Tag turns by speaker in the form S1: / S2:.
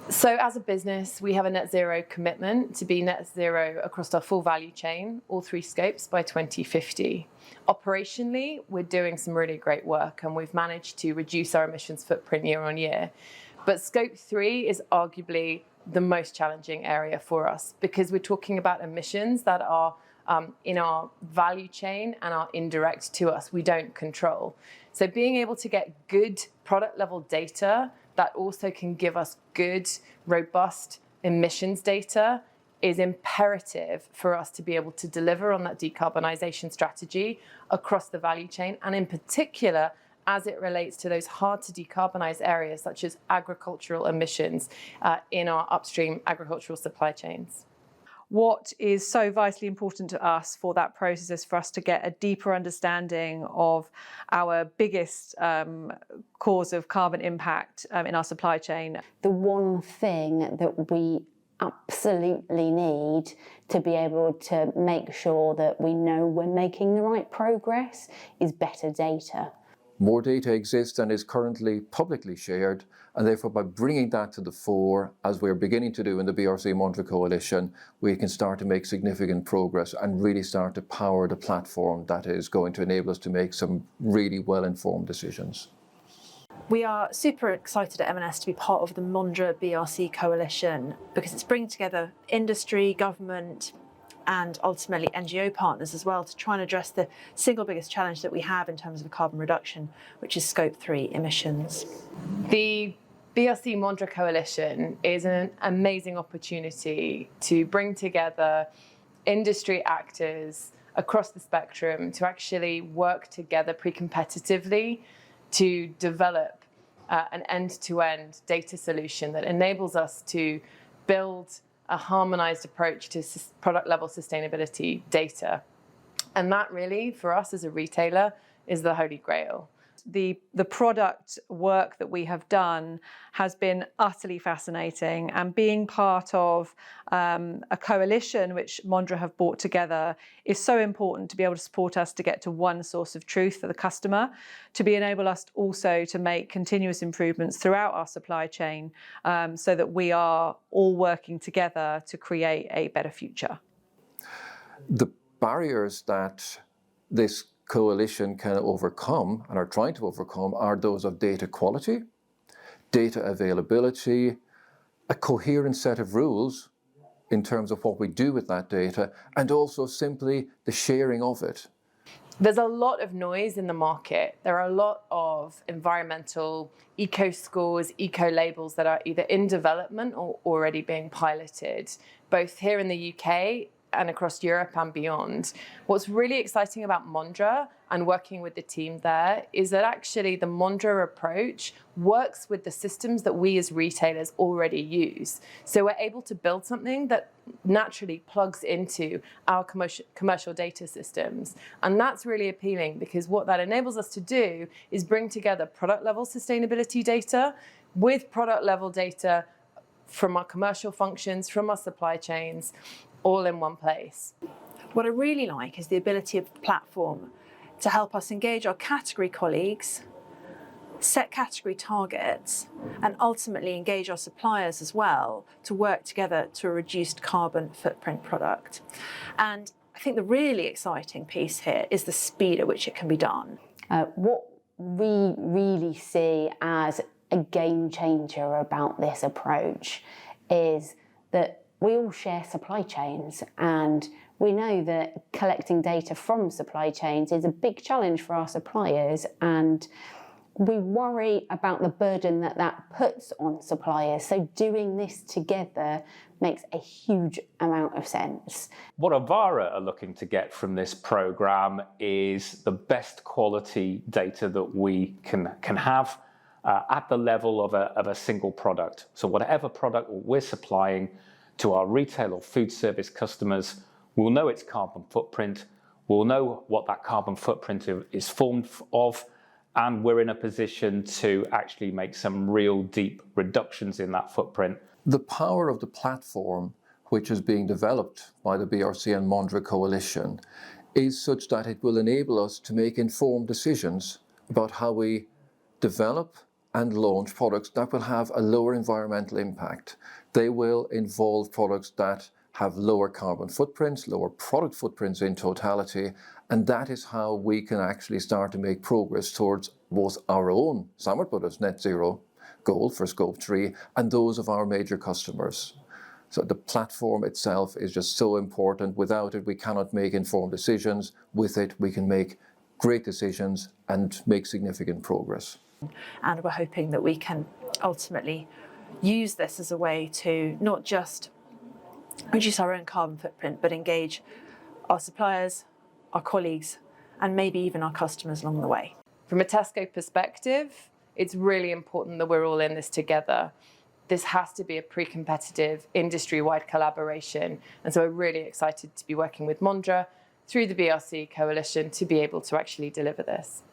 S1: So as a business, we have a net zero commitment to be net zero across our full value chain, all three scopes, by 2050. Operationally, we're doing some really great work and we've managed to reduce our emissions footprint year on year. But scope 3 is arguably the most challenging area for us because we're talking about emissions that are in our value chain and are indirect to us, we don't control. So being able to get good product level data that also can give us good, robust emissions data is imperative for us to be able to deliver on that decarbonisation strategy across the value chain, and in particular, as it relates to those hard to decarbonise areas such as agricultural emissions in our upstream agricultural supply chains.
S2: What is so vitally important to us for that process is for us to get a deeper understanding of our biggest cause of carbon impact in our supply chain.
S3: The one thing that we absolutely need to be able to make sure that we know we're making the right progress is better data.
S4: More data exists than is currently publicly shared, and therefore by bringing that to the fore, as we're beginning to do in the BRC Mondra Coalition, we can start to make significant progress and really start to power the platform that is going to enable us to make some really well-informed decisions.
S5: We are super excited at M&S to be part of the Mondra BRC Coalition because it's bringing together industry, government, and ultimately NGO partners as well to try and address the single biggest challenge that we have in terms of carbon reduction, which is scope 3 emissions.
S1: The BRC Mondra Coalition is an amazing opportunity to bring together industry actors across the spectrum to actually work together pre-competitively to develop an end-to-end data solution that enables us to build a harmonized approach to product level sustainability data. And that really, for us as a retailer, is the holy grail.
S2: The product work that we have done has been utterly fascinating, and being part of a coalition which Mondra have brought together is so important to be able to support us to get to one source of truth for the customer, to enable us also to make continuous improvements throughout our supply chain so that we are all working together to create a better future.
S4: The barriers that this coalition can overcome and are trying to overcome are those of data quality, data availability, a coherent set of rules in terms of what we do with that data, and also simply the sharing of it.
S1: There's a lot of noise in the market. There are a lot of environmental eco scores, eco labels that are either in development or already being piloted, both here in the UK and across Europe and beyond. What's really exciting about Mondra and working with the team there is that actually the Mondra approach works with the systems that we as retailers already use. So we're able to build something that naturally plugs into our commercial data systems. And that's really appealing because what that enables us to do is bring together product level sustainability data with product level data from our commercial functions, from our supply chains, all in one place.
S5: What I really like is the ability of the platform to help us engage our category colleagues, set category targets, and ultimately engage our suppliers as well to work together to a reduced carbon footprint product. And I think the really exciting piece here is the speed at which it can be done.
S3: What we really see as a game changer about this approach is that we all share supply chains, and we know that collecting data from supply chains is a big challenge for our suppliers, and we worry about the burden that that puts on suppliers. So doing this together makes a huge amount of sense.
S6: What Avara are looking to get from this program is the best quality data that we can have at the level of a single product. So whatever product we're supplying to our retail or food service customers, we'll know its carbon footprint, we'll know what that carbon footprint is formed of, and we're in a position to actually make some real deep reductions in that footprint.
S4: The power of the platform, which is being developed by the BRC and Mondra Coalition, is such that it will enable us to make informed decisions about how we develop and launch products that will have a lower environmental impact. They will involve products that have lower carbon footprints, lower product footprints in totality, and that is how we can actually start to make progress towards both our own Samart Brothers net zero goal for Scope 3 and those of our major customers. So the platform itself is just so important. Without it, we cannot make informed decisions. With it, we can make great decisions and make significant progress.
S5: And we're hoping that we can ultimately use this as a way to not just reduce our own carbon footprint, but engage our suppliers, our colleagues, and maybe even our customers along the way.
S1: From a Tesco perspective, it's really important that we're all in this together. This has to be a pre-competitive, industry-wide collaboration. And so we're really excited to be working with Mondra through the BRC coalition to be able to actually deliver this.